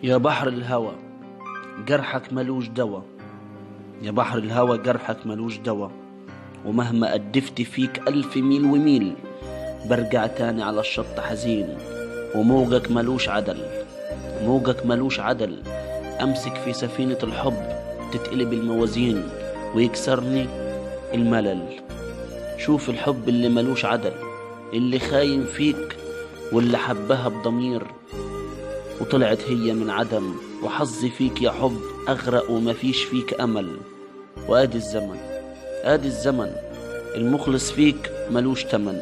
يا بحر الهوى جرحك ملوش دوا، يا بحر الهوى جرحك ملوش دوا، ومهما قدفت فيك 1000 ميل وميل برجع تاني على الشط حزين. وموجك ملوش عدل، موجك ملوش عدل، أمسك في سفينة الحب تتقلب الموازين ويكسرني الملل. شوف الحب اللي ملوش عدل، اللي خاين فيك واللي حبها بضمير، وطلعت هي من عدم، وحظي فيك يا حب أغرق ومفيش فيك أمل. وآدي الزمن، آدي الزمن، المخلص فيك ملوش تمن.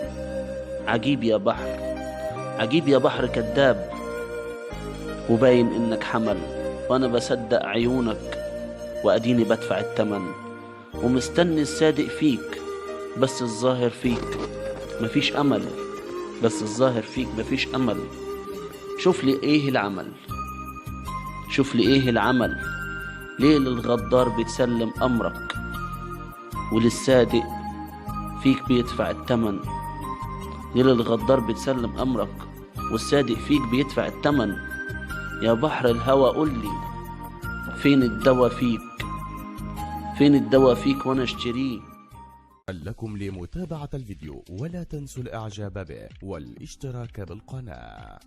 عجيب يا بحر، عجيب يا بحر كداب، وباين إنك حمل، وأنا بصدق عيونك وأديني بدفع التمن. ومستني الصادق فيك بس الظاهر فيك مفيش أمل، بس الظاهر فيك مفيش أمل. شوف لي إيه العمل، شوف لي إيه العمل، ليه للغدار بتسلم أمرك وللصادق فيك بيدفع التمن؟ ليه للغدار بتسلم أمرك والصادق فيك بيدفع التمن؟ يا بحر الهوى قولي فين الدوا فيك، فين الدوا فيك وانا اشتريه. لكم لمتابعة الفيديو ولا تنسوا الاعجاب به والاشتراك بالقناة.